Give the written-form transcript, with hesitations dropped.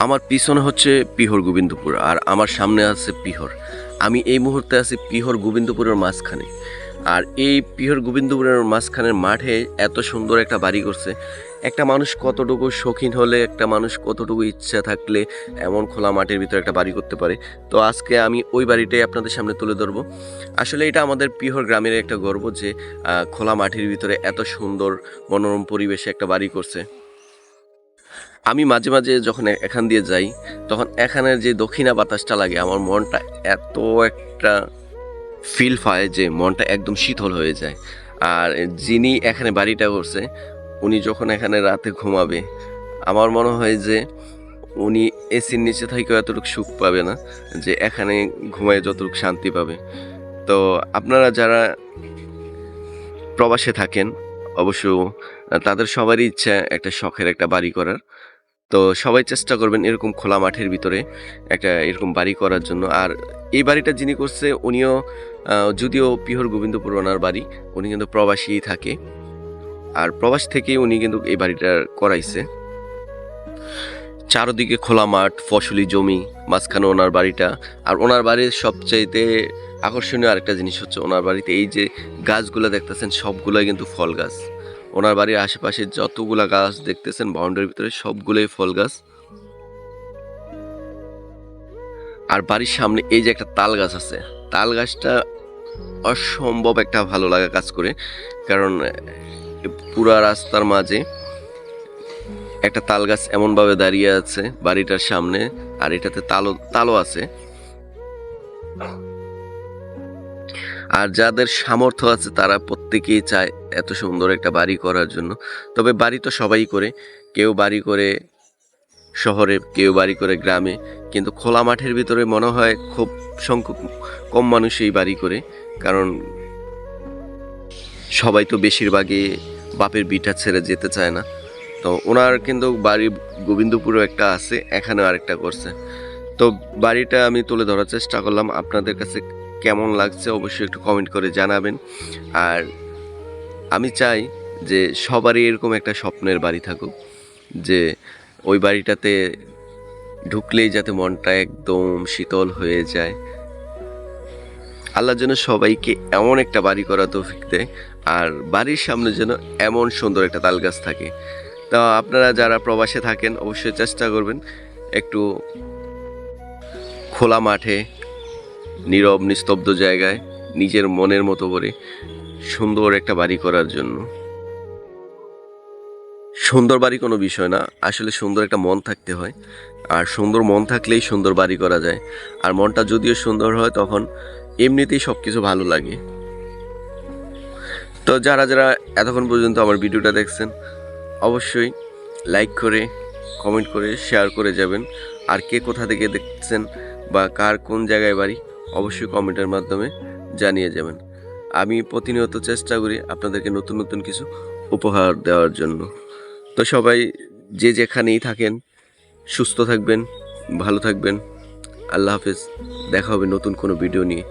আমার পিছনে হচ্ছে পিহর গোবিন্দপুর আর আমার সামনে আছে পিহর। আমি এই মুহূর্তে আছি পিহর গোবিন্দপুরের মাঝখানে। আর এই পিহর গোবিন্দপুরের মাঝখানের মাঠে এত সুন্দর একটা বাড়ি করছে। একটা মানুষ কতটুকু শৌখিন হলে, একটা মানুষ কতটুকু ইচ্ছা থাকলে এমন খোলা মাঠের ভিতরে একটা বাড়ি করতে পারে। তো আজকে আমি ওই বাড়িটাই আপনাদের সামনে তুলে ধরবো। আসলে এটা আমাদের পিহর গ্রামের একটা গর্ব যে খোলা মাঠের ভিতরে এত সুন্দর মনোরম পরিবেশে একটা বাড়ি করছে। আমি মাঝে মাঝে যখন এখান দিয়ে যাই, তখন এখানের যে দক্ষিণা বাতাসটা লাগে, আমার মনটা এত একটা ফিল পায় যে মনটা একদম শীতল হয়ে যায়। আর যিনি এখানে বাড়িটা করছে, উনি যখন এখানে রাতে ঘুমাবে, আমার মনে হয় যে উনি এসির নিচে থেকেও এতটুকু সুখ পাবে না যে এখানে ঘুমায় যতটুকু শান্তি পাবে। তো আপনারা যারা প্রবাসে থাকেন, অবশ্য তাদের সবারই ইচ্ছা একটা শখের একটা বাড়ি করার। তো সবাই চেষ্টা করবেন এরকম খোলা মাঠের ভিতরে একটা এরকম বাড়ি করার জন্য। আর এই বাড়িটা যিনি করছে উনিও যদিও পিহর গোবিন্দপুর ওনার বাড়ি, উনি কিন্তু প্রবাসীই থাকে। আর প্রবাস থেকেই উনি কিন্তু এই বাড়িটা করাইছে। চারদিকে খোলা মাঠ, ফসলি জমি, মাঝখানে ওনার বাড়িটা। আর ওনার বাড়ির সবচাইতে আকর্ষণীয় আরেকটা জিনিস হচ্ছে ওনার বাড়িতে এই যে গাছগুলো দেখতেছেন সবগুলোই কিন্তু ফল গাছ। ওনার বাড়ির আশেপাশে যতগুলা গাছ দেখতেছেন বাউন্ডারির ভিতরে সবগুলোই ফল গাছ। আর বাড়ির সামনে এই যে একটা তাল গাছ আছে, তাল গাছটা অসম্ভব একটা ভালো লাগা কাজ করে। কারণ পুরা রাস্তার মাঝে একটা তাল গাছ এমনভাবে দাঁড়িয়ে আছে বাড়িটার সামনে, আর এটাতে তালও তালও আছে। আর যাদের সামর্থ্য আছে তারা প্রত্যেকেই চায় এত সুন্দর একটা বাড়ি করার জন্য। তবে বাড়ি তো সবাই করে, কেউ বাড়ি করে শহরে, কেউ বাড়ি করে গ্রামে, কিন্তু খোলা মাঠের ভিতরে মনে হয় খুব সংখ্যক কম মানুষই বাড়ি করে। কারণ সবাই তো বেশিরভাগই বাপের ভিটা ছেড়ে যেতে চায় না। তো ওনার কিন্তু বাড়ি গোবিন্দপুরেও একটা আছে, এখানেও আরেকটা করছে। তো বাড়িটা আমি তুলে ধরার চেষ্টা করলাম, আপনাদের কাছে কেমন লাগছে অবশ্যই একটু কমেন্ট করে জানাবেন। আর আমি চাই যে সবারই এরকম একটা স্বপ্নের বাড়ি থাকুক, যে ওই বাড়িটাতে ঢুকলেই যাতে মনটা একদম শীতল হয়ে যায়। আল্লাহ যেন সবাইকে এমন একটা বাড়ি করা তৌফিক দেয়, আর বাড়ির সামনে যেন এমন সুন্দর একটা তাল গাছ থাকে। তা আপনারা যারা প্রবাসে থাকেন অবশ্যই চেষ্টা করবেন একটু খোলা মাঠে, নীরব নিস্তব্ধ জায়গায় নিজের মনের মতো করে সুন্দর একটা বাড়ি করার জন্য। সুন্দর বাড়ি কোনো বিষয় না, আসলে সুন্দর একটা মন থাকতে হয়। আর সুন্দর মন থাকলেই সুন্দর বাড়ি করা যায়। আর মনটা যদিও সুন্দর হয় তখন এমনিতেই সব কিছু ভালো লাগে। তো যারা যারা এতক্ষণ পর্যন্ত আমার ভিডিওটা দেখছেন অবশ্যই লাইক করে, কমেন্ট করে, শেয়ার করে যাবেন। আর কে কোথা থেকে দেখছেন বা কার কোন জায়গায় বাড়ি অবশ্যই কমেন্টের মাধ্যমে জানিয়ে যাবেন। আমি প্রতিনিয়ত চেষ্টা করি আপনাদেরকে নতুন নতুন কিছু উপহার দেওয়ার জন্য। তো সবাই যে যেখানেই থাকেন সুস্থ থাকবেন, ভালো থাকবেন। আল্লাহ হাফেজ। দেখা হবে নতুন কোনো ভিডিও নিয়ে।